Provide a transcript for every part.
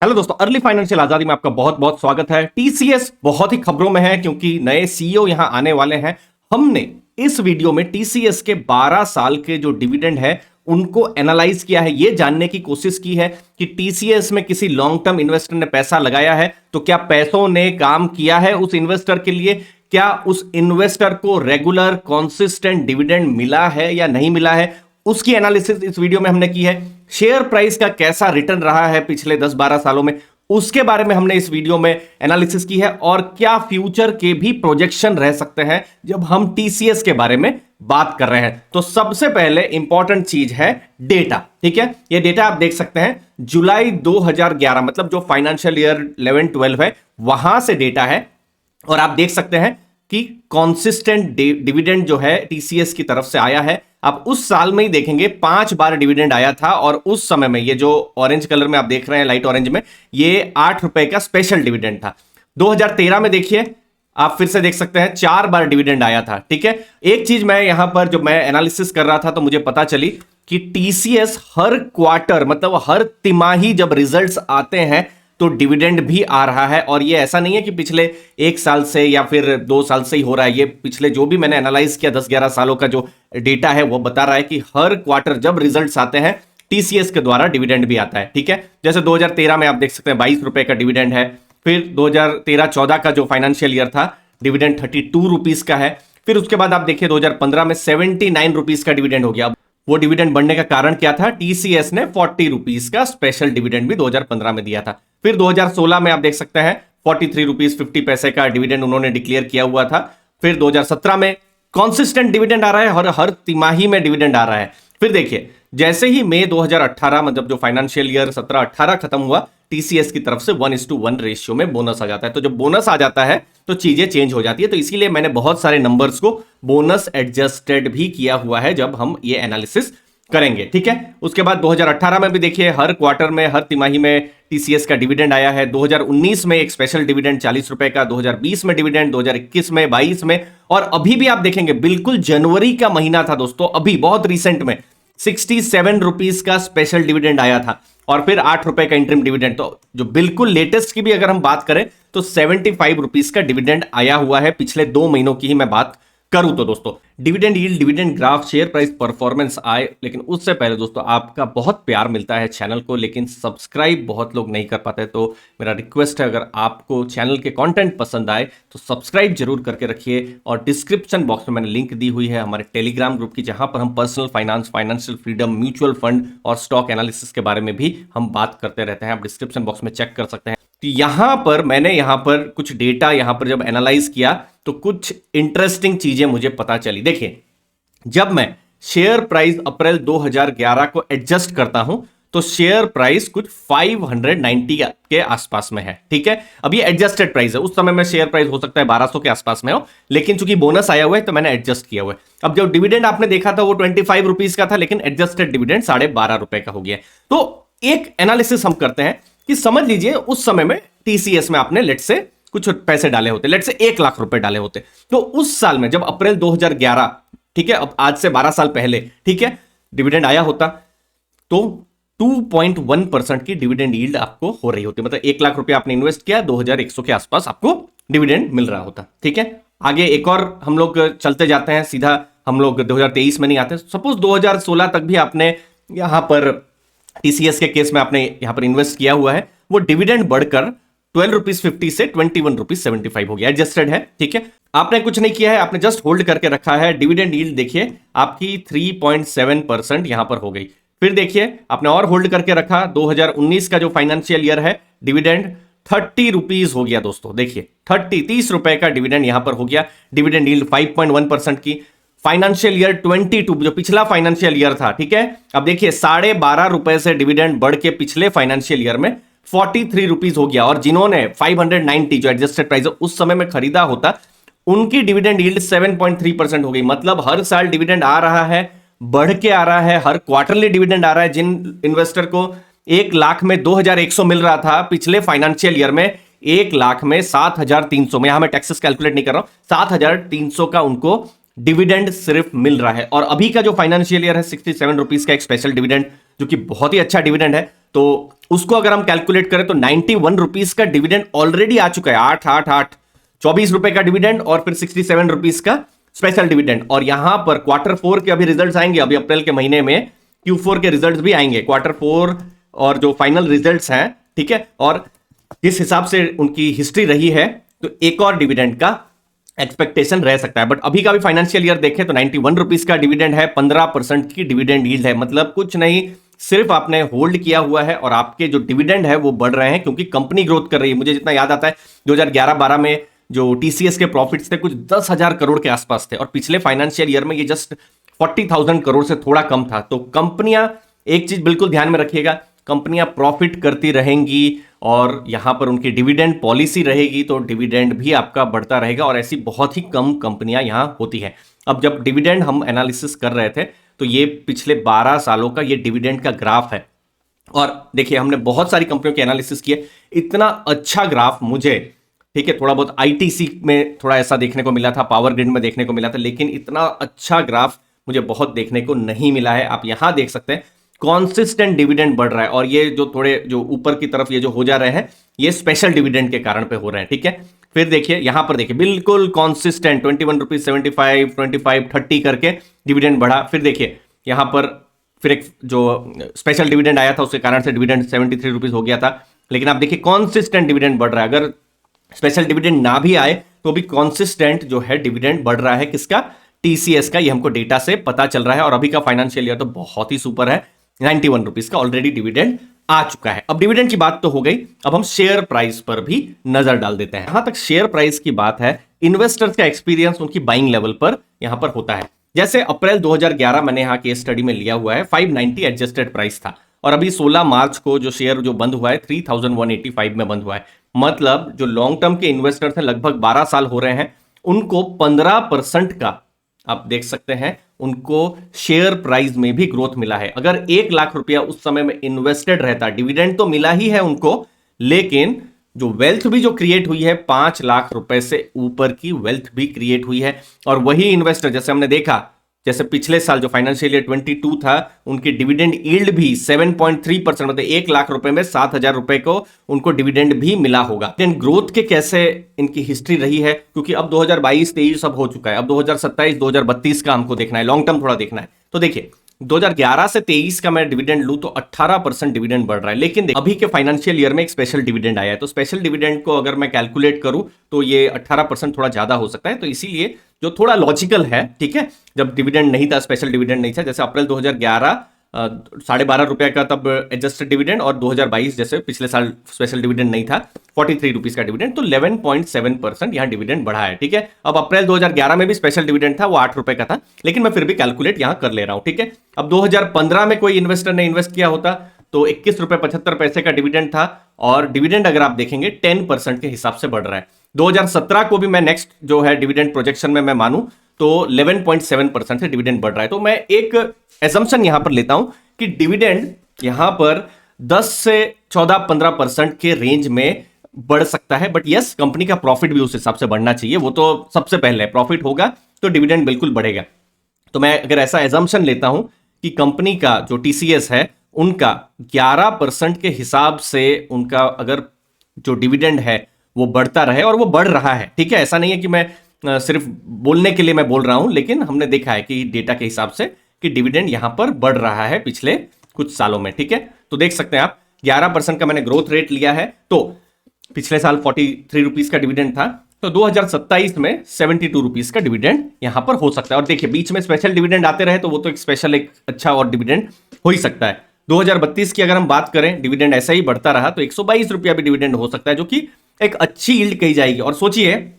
Hello दोस्तों, early financial आजादी में आपका बहुत बहुत स्वागत है। टीसीएस बहुत ही खबरों में है क्योंकि नए सीईओ यहां आने वाले हैं। हमने इस वीडियो में टीसीएस के 12 साल के जो डिविडेंड है उनको एनालाइज किया है। यह जानने की कोशिश की है कि टीसीएस में किसी लॉन्ग टर्म इन्वेस्टर ने पैसा लगाया है तो क्या पैसों ने काम किया है उस इन्वेस्टर के लिए, क्या उस इन्वेस्टर को रेगुलर कॉन्सिस्टेंट डिविडेंड मिला है या नहीं मिला है, उसकी एनालिसिस इस वीडियो में हमने की है। शेयर प्राइस का कैसा रिटर्न रहा है पिछले 10-12 सालों में, उसके बारे में हमने इस वीडियो में एनालिसिस की है। और क्या फ्यूचर के भी प्रोजेक्शन रह सकते हैं जब हम टीसीएस के बारे में बात कर रहे हैं। तो सबसे पहले इंपॉर्टेंट चीज है डेटा। ठीक है, ये डेटा आप देख सकते हैं जुलाई 2011 मतलब जो फाइनेंशियल ईयर 11-12 है वहां से डेटा है। और आप देख सकते हैं कि कॉन्सिस्टेंट डिविडेंड जो है टीसीएस की तरफ से आया है। आप उस साल में ही देखेंगे 5 बार डिविडेंड आया था और उस समय में ये जो ऑरेंज कलर में आप देख रहे हैं लाइट ऑरेंज में, ये 8 रुपए का स्पेशल डिविडेंड था। 2013 में देखिए, आप फिर से देख सकते हैं 4 बार डिविडेंड आया था। ठीक है, एक चीज मैं यहां पर जब मैं एनालिसिस कर रहा था तो मुझे पता चली कि टीसीएस हर क्वार्टर मतलब हर तिमाही जब रिजल्ट्स आते हैं तो डिविडेंड भी आ रहा है। और ये ऐसा नहीं है कि पिछले 1 साल से या फिर 2 साल से ही हो रहा है, ये पिछले जो भी मैंने एनालाइज किया 10-11 सालों का जो डेटा है वो बता रहा है कि हर क्वार्टर जब रिजल्ट्स आते हैं टीसीएस के द्वारा डिविडेंड भी आता है। ठीक है, जैसे 2013 में आप देख सकते हैं 22 रुपए का डिविडेंड है। फिर 2013-14 का जो फाइनेंशियल ईयर था डिविडेंड 32 रुपीज का है। फिर उसके बाद आप देखिए 2015 में 79 रुपीज का डिविडेंड हो गया। वो डिविडेंड बढ़ने का कारण क्या था? टीसीएस ने 40 रुपीज का स्पेशल डिविडेंड भी 2015 में दिया था। फिर 2016 में आप देख सकते हैं 43 रुपीज 50 पैसे का डिविडेंड उन्होंने डिक्लेयर किया हुआ था। फिर 2017 में कॉन्सिस्टेंट डिविडेंड आ रहा है और हर तिमाही में डिविडेंड आ रहा है। फिर देखिए जैसे ही मई 2018 मतलब जो फाइनेंशियल ईयर 17-18 खत्म हुआ, टीसीएस की तरफ से 1:1 रेशियो में बोनस आ जाता है। तो जब बोनस आ जाता है तो चीजें चेंज हो जाती है। तो इसीलिए मैंने बहुत सारे नंबर्स को बोनस एडजस्टेड भी किया हुआ है जब हम ये एनालिसिस करेंगे। ठीक है, उसके बाद 2018 में भी देखिए हर क्वार्टर में हर तिमाही में टीसीएस का डिविडेंड आया है। 2019 में एक स्पेशल डिविडेंड 40 रुपए का, 2020 में डिविडेंड, 2021 में, 22 में, और अभी भी आप देखेंगे बिल्कुल जनवरी का महीना था दोस्तों, अभी बहुत रिसेंट में 67 रुपीज का स्पेशल डिविडेंड आया था और फिर 8 रुपए का इंटरिम डिविडेंड। तो जो बिल्कुल लेटेस्ट की भी अगर हम बात करें तो 75 रुपीज का डिविडेंड आया हुआ है पिछले 2 महीनों की ही मैं बात करूं तो दोस्तों। Dividend yield, dividend graph, share price performance आए, लेकिन उससे पहले दोस्तों आपका बहुत प्यार मिलता है चैनल को, लेकिन सब्सक्राइब बहुत लोग नहीं कर पाते। तो मेरा रिक्वेस्ट है अगर आपको चैनल के कंटेंट पसंद आए तो सब्सक्राइब जरूर करके रखिए। और डिस्क्रिप्शन बॉक्स में मैंने लिंक दी हुई है हमारे टेलीग्राम ग्रुप की, जहां पर हम personal finance, financial freedom, mutual fund और स्टॉक एनालिसिस के बारे में भी हम बात करते रहते हैं। आप डिस्क्रिप्शन बॉक्स में चेक कर सकते हैं। तो यहां पर मैंने यहां पर कुछ डेटा यहां पर जब एनालाइज किया तो कुछ इंटरेस्टिंग चीजें मुझे पता चली। देखिए, जब मैं शेयर प्राइस अप्रैल 2011 को एडजस्ट करता हूं तो शेयर प्राइस कुछ 590 के आसपास में है। ठीक है, अब ये एडजस्टेड प्राइस है, उस समय में शेयर प्राइस हो सकता है 1200 के आसपास में हो, लेकिन चूंकि बोनस आया हुआ है तो मैंने एडजस्ट किया हुआ है। अब जब डिविडेंड आपने देखा था वो 25 रुपीज का था, लेकिन एडजस्टेड डिविडेंड 12.5 रुपए का हो गया। तो एक एनालिसिस हम करते हैं कि समझ लीजिए उस समय में टीसीएस में आपने लेट से कुछ पैसे डाले होते, लेट से 1 लाख रुपए डाले होते, तो उस साल में जब अप्रैल 2011, ठीक है, अब आज से 12 साल पहले, ठीक है, डिविडेंड आया होता तो 2.1% की डिविडेंड यील्ड आपको हो रही होती। मतलब 1 लाख रुपए आपने इन्वेस्ट किया, 2100 के आसपास आपको डिविडेंड मिल रहा होता। ठीक है, आगे एक और हम लोग चलते जाते हैं, सीधा हम लोग 2023 में नहीं आते। सपोज 2016 तक भी आपने यहां पर टीसीएस के केस में आपने यहां पर इन्वेस्ट किया हुआ है, वो डिविडेंड बढ़कर 12 रुपीज 50 से 21 रुपीज 75 हो गया, एडजस्टेड है। ठीक है, आपने कुछ नहीं किया है, आपने जस्ट होल्ड करके रखा है। डिविडेंड यील्ड देखिए आपकी 3.7% यहां पर हो गई। फिर देखिए आपने और होल्ड करके रखा, 2019 का जो फाइनेंशियल ईयर है डिविडेंड 30 रुपीज हो गया दोस्तों। देखिए 30 रुपए का डिविडेंड यहां पर हो गया। डिविडेंड यील्ड 5.1% की। फाइनेंशियल ईयर 22 जो पिछला फाइनेंशियल ईयर था, ठीक है, अब देखिए 12.5 रुपए से डिविडेंड बढ़ के पिछले फाइनेंशियल ईयर में 43 रुपीज हो गया। और जिन्होंने 590 जो एडजस्टेड प्राइस उस समय में खरीदा होता, उनकी डिविडेंड यील्ड 7.3% हो गई। मतलब हर साल डिविडेंड आ रहा है, बढ़ के आ रहा है, हर क्वार्टरली डिविडेंड आ रहा है। जिन इन्वेस्टर को 1 लाख में 2100 मिल रहा था, पिछले फाइनेंशियल ईयर में 1 लाख में 7300 में, यहां मैं टैक्सेस कैलकुलेट नहीं कर रहा हूं, 7300 का उनको डिविडेंड सिर्फ मिल रहा है। और अभी का जो फाइनेंशियल ईयर है 67 रुपीज का एक स्पेशल डिविडेंड जो कि बहुत ही अच्छा डिविडेंड है। तो उसको अगर हम कैलकुलेट करें तो 91 रुपीज का डिविडेंड ऑलरेडी आ चुका है। 8 24 रुपए का डिविडेंड और फिर 67 रुपीज का स्पेशल डिविडेंड। और यहां पर Q4 के अभी रिजल्ट्स आएंगे, अभी अप्रैल के महीने में Q4 के रिजल्ट्स भी आएंगे, Q4 और जो फाइनल रिजल्ट्स हैं, ठीक है। और जिस हिसाब से उनकी हिस्ट्री रही है तो एक और डिविडेंड का एक्सपेक्टेशन रह सकता है। बट अभी का भी फाइनेंशियल ईयर देखें तो 91 रुपीज का डिविडेंड है, 15% की डिविडेंड यील्ड है। मतलब कुछ नहीं, सिर्फ आपने होल्ड किया हुआ है और आपके जो डिविडेंड है वो बढ़ रहे हैं क्योंकि कंपनी ग्रोथ कर रही है। मुझे जितना याद आता है 2011-12 में जो टीसीएस के प्रॉफिट्स थे कुछ 10,000 करोड़ के आसपास थे और पिछले फाइनेंशियल ईयर में ये जस्ट 40,000 करोड़ से थोड़ा कम था। तो कंपनियां, एक चीज बिल्कुल ध्यान में रखिएगा, कंपनियां प्रॉफिट करती रहेंगी और यहां पर उनकी डिविडेंड पॉलिसी रहेगी तो डिविडेंड भी आपका बढ़ता रहेगा। और ऐसी बहुत ही कम कंपनियां यहां होती हैं। अब जब डिविडेंड हम एनालिसिस कर रहे थे तो ये पिछले 12 सालों का ये डिविडेंड का ग्राफ है। और देखिए हमने बहुत सारी कंपनियों के एनालिसिस किए, इतना अच्छा ग्राफ मुझे, ठीक है, थोड़ा बहुत आईटीसी में थोड़ा ऐसा देखने को मिला था, पावर ग्रिड में देखने को मिला था, लेकिन इतना अच्छा ग्राफ मुझे बहुत देखने को नहीं मिला है। आप यहां देख सकते हैं कॉन्सिस्टेंट डिविडेंड बढ़ रहा है और ये जो थोड़े जो ऊपर की तरफ ये जो हो जा रहे हैं ये स्पेशल डिविडेंड के कारण पे हो रहे हैं, ठीक है। फिर देखिए यहां पर देखिए बिल्कुल कॉन्सिस्टेंट 21 रुपीज 75 25 30 करके डिविडेंड बढ़ा। फिर देखिए यहां पर फिर एक जो स्पेशल डिविडेंड आया था उसके कारण से डिविडेंड 73 रुपीज हो गया था। लेकिन आप देखिए कॉन्सिस्टेंट डिविडेंड बढ़ रहा है। अगर स्पेशल डिविडेंड ना भी आए तो भी कॉन्सिस्टेंट जो है डिविडेंड बढ़ रहा है। किसका? टीसीएस का। ये हमको डेटा से पता चल रहा है और अभी का फाइनेंशियल ईयर तो बहुत ही सुपर है, 91 रुपीज का ऑलरेडी डिविडेंड आ चुका है। अब डिविडेंड की बात तो हो गई, अब हम शेयर प्राइस पर भी नजर डाल देते हैं। यहां तक शेयर प्राइस की बात है, इन्वेस्टर्स का एक्सपीरियंस उनकी बाइंग लेवल पर यहां पर होता है। जैसे अप्रैल 2011 मैंने यहां केस स्टडी में लिया हुआ है, 590 एडजस्टेड प्राइस था और अभी 16 मार्च को जो शेयर जो बंद हुआ है 3185 में बंद हुआ है। मतलब जो लॉन्ग टर्म के इन्वेस्टर्स हैं, लगभग 12 साल हो रहे हैं, उनको 15% का आप देख सकते हैं उनको शेयर प्राइस में भी ग्रोथ मिला है। अगर 1 लाख रुपया उस समय में इन्वेस्टेड रहता, डिविडेंड तो मिला ही है उनको, लेकिन जो वेल्थ भी जो क्रिएट हुई है 5 लाख रुपए से ऊपर की वेल्थ भी क्रिएट हुई है। और वही इन्वेस्टर, जैसे हमने देखा, जैसे पिछले साल जो फाइनेंशियल ईयर 22 था, उनकी डिविडेंड यील्ड भी 7.3%, मतलब 1 लाख रुपए में 7,000 रुपए को उनको डिविडेंड भी मिला होगा। लेकिन ग्रोथ के कैसे इनकी हिस्ट्री रही है, क्योंकि अब 2022-23 सब हो चुका है, अब 2027-2032 का हमको देखना है, लॉन्ग टर्म थोड़ा देखना है। तो देखिए 2011 से 23 का मैं डिविडेंड लूं तो 18% डिविडेंड बढ़ रहा है। लेकिन अभी के फाइनेंशियल ईयर में एक स्पेशल डिविडेंड आया है, तो स्पेशल डिविडेंड को अगर मैं कैलकुलेट करूं तो ये 18% थोड़ा ज्यादा हो सकता है। तो इसीलिए जो थोड़ा लॉजिकल है, ठीक है, जब डिविडेंड नहीं था, स्पेशल डिविडेंड नहीं था, जैसे अप्रैल 2011 ₹12.5 का तब एडजस्टेड डिविडेंड और 2022 जैसे पिछले साल स्पेशल डिविडेंड नहीं था, 43 रुपीज का डिविडेंड, तो 11.7% यहां डिविडेंड बढ़ा है, ठीक है। अब अप्रैल 2011 में भी स्पेशल डिविडेंड था, वो 8 रुपए का था, लेकिन मैं फिर भी कैलकुलेट यहां कर ले रहा हूं, ठीक है। अब 2015 में कोई इन्वेस्टर ने इन्वेस्ट किया होता तो 21 रुपए 75 पैसे का डिविडेंड था और डिविडेंड अगर आप देखेंगे 10% के हिसाब से बढ़ रहा है। 2017 को भी मैं नेक्स्ट जो है डिविडेंड प्रोजेक्शन में मैं मानूं तो 11.7% से डिविडेंड बढ़ रहा है। तो मैं एक एजम्पशन यहां पर लेता हूं कि डिविडेंड यहां पर 10 से 14-15% के रेंज में बढ़ सकता है। बट यस, कंपनी का प्रॉफिट भी उस हिसाब से बढ़ना चाहिए, वो तो सबसे पहले प्रॉफिट होगा तो डिविडेंड बिल्कुल बढ़ेगा। तो मैं अगर ऐसा एजम्पशन लेता हूं कि कंपनी का जो टीसीएस है उनका 11% के हिसाब से उनका अगर जो डिविडेंड है वो बढ़ता रहे, और वो बढ़ रहा है, ठीक है, ऐसा नहीं है कि मैं सिर्फ बोलने के लिए मैं बोल रहा हूं, लेकिन हमने देखा है कि डेटा के हिसाब से कि डिविडेंड यहां पर बढ़ रहा है पिछले कुछ सालों में, ठीक है। तो देख सकते हैं आप 11% का मैंने ग्रोथ रेट लिया है, तो पिछले साल 43 रुपीज का डिविडेंड था, तो 2027 में 72 रुपीज का डिविडेंड यहां पर हो सकता है। और देखिए बीच में स्पेशल डिविडेंड आते रहे तो वो तो एक स्पेशल एक अच्छा और डिविडेंड हो ही सकता है। 2032 की अगर हम बात करें, डिविडेंड ऐसा ही बढ़ता रहा तो 122 रुपया भी डिविडेंड हो सकता है, जो कि एक अच्छी यील्ड कही जाएगी। और सोचिए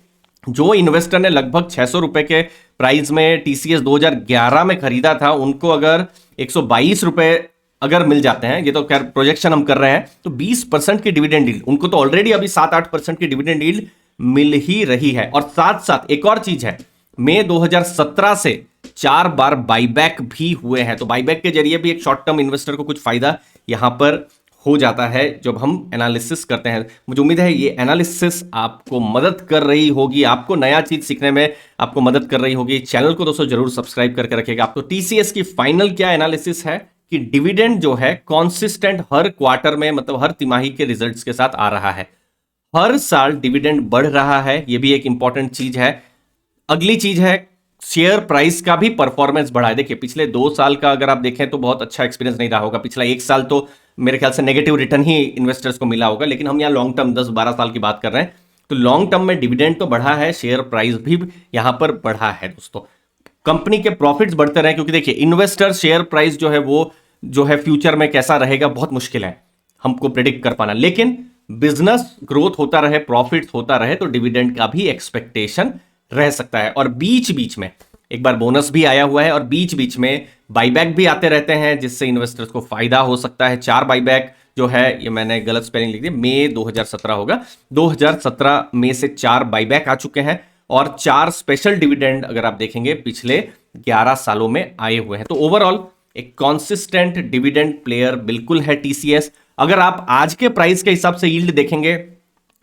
जो इन्वेस्टर ने लगभग 600 रुपए के प्राइस में टीसीएस 2011 में खरीदा था, उनको अगर 122 रुपए अगर मिल जाते हैं, ये तो खैर प्रोजेक्शन हम कर रहे हैं, तो 20% की डिविडेंड यील्ड, उनको तो ऑलरेडी अभी 7-8% की डिविडेंड यील्ड मिल ही रही है। और साथ साथ एक और चीज है, मई 2017 से 4 बार बाईबैक भी हुए हैं, तो बाईबैक के जरिए भी एक शॉर्ट टर्म इन्वेस्टर को कुछ फायदा यहां पर हो जाता है जब हम एनालिसिस करते हैं। मुझे उम्मीद है ये एनालिसिस आपको मदद कर रही होगी, आपको नया चीज सीखने में आपको मदद कर रही होगी। चैनल को दोस्तों जरूर सब्सक्राइब करके रखिएगा। आपको टीसीएस की फाइनल क्या एनालिसिस है, कि डिविडेंड जो है कॉन्सिस्टेंट हर क्वार्टर में, मतलब हर तिमाही के रिजल्ट्स के साथ आ रहा है। हर साल डिविडेंड बढ़ रहा है, यह भी एक इंपॉर्टेंट चीज है। अगली चीज है शेयर प्राइस का भी परफॉर्मेंस बढ़ा है। देखिए पिछले 2 साल का अगर आप देखें तो बहुत अच्छा एक्सपीरियंस नहीं रहा होगा। पिछला 1 साल तो मेरे ख्याल से नेगेटिव रिटर्न ही इन्वेस्टर्स को मिला होगा, लेकिन हम यहाँ लॉन्ग टर्म 10-12 साल की बात कर रहे हैं, तो लॉन्ग टर्म में डिविडेंड तो बढ़ा है, शेयर प्राइस भी यहां पर बढ़ा है। दोस्तों कंपनी के प्रॉफिट्स बढ़ते रहे, क्योंकि देखिए इन्वेस्टर शेयर प्राइस जो है वो जो है फ्यूचर में कैसा रहेगा बहुत मुश्किल है हमको प्रेडिक्ट कर पाना, लेकिन बिजनेस ग्रोथ होता रहे, प्रॉफिट्स होता रहे, तो डिविडेंड का भी एक्सपेक्टेशन रह सकता है। और बीच बीच में एक बार बोनस भी आया हुआ है, और बीच बीच में बाईबैक भी आते रहते हैं, जिससे इन्वेस्टर्स को फायदा हो सकता है। 4 बाईबैक जो है, ये मैंने गलत स्पेलिंग लिख दी, मई 2017 होगा, 2017 में से 4 बाईबैक आ चुके हैं, और 4 स्पेशल डिविडेंड अगर आप देखेंगे पिछले 11 सालों में आए हुए हैं। तो ओवरऑल एक कॉन्सिस्टेंट डिविडेंड प्लेयर बिल्कुल है टीसीएस। अगर आप आज के प्राइस के हिसाब से यील्ड देखेंगे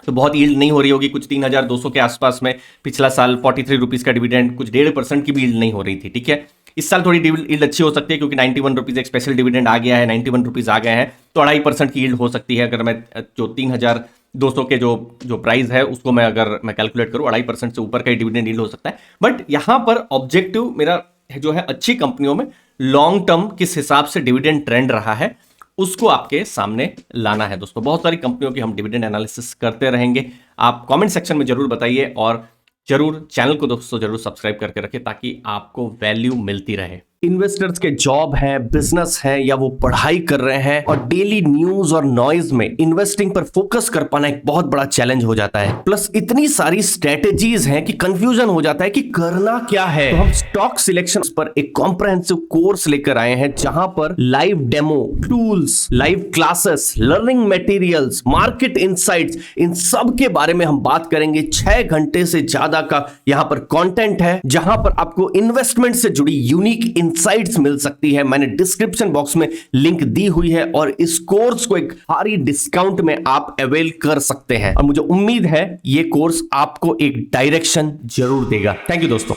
तो बहुत यील्ड नहीं हो रही होगी, कुछ 3200 के आसपास में। पिछला साल 43 रुपीज का डिविडेंड, कुछ 1.5% की भी यील्ड नहीं हो रही थी, ठीक है। इस साल थोड़ी यील्ड अच्छी हो सकती है, क्योंकि 91 रुपीज एक स्पेशल डिविडेंड आ गया है, 91 रुपीज आ गए हैं, तो 2.5% की यील्ड हो सकती है। अगर मैं जो 3200 के जो प्राइस है उसको अगर मैं कैलकुलेट करूं, 2.5% से ऊपर का डिविडेंड यील्ड हो सकता है। बट यहां पर ऑब्जेक्टिव मेरा जो है अच्छी कंपनियों में लॉन्ग टर्म किस हिसाब से डिविडेंड ट्रेंड रहा है उसको आपके सामने लाना है। दोस्तों बहुत सारी कंपनियों की हम डिविडेंड एनालिसिस करते रहेंगे, आप कमेंट सेक्शन में जरूर बताइए, और जरूर चैनल को दोस्तों जरूर सब्सक्राइब करके रखें ताकि आपको वैल्यू मिलती रहे। इन्वेस्टर्स के जॉब है, बिजनेस है, या वो पढ़ाई कर रहे हैं, और डेली न्यूज और नॉइज में इन्वेस्टिंग पर फोकस कर पाना एक बहुत बड़ा चैलेंज हो जाता है। प्लस इतनी सारी स्ट्रेटेजीज हैं कि कंफ्यूजन हो जाता है कि करना क्या है। तो हम स्टॉक सिलेक्शन पर एक कॉम्प्रहेंसिव कोर्स लेकर आए हैं, जहां पर live demo, tools, live classes, learning materials, market insights, इन सब के बारे में हम बात करेंगे। 6 घंटे से ज्यादा का यहां पर कंटेंट है, जहां पर आपको इन्वेस्टमेंट से जुड़ी यूनिक इनसाइट्स मिल सकती है। मैंने डिस्क्रिप्शन बॉक्स में लिंक दी हुई है, और इस कोर्स को एक भारी डिस्काउंट में आप अवेल कर सकते हैं, और मुझे उम्मीद है ये कोर्स आपको एक डायरेक्शन जरूर देगा। थैंक यू दोस्तों।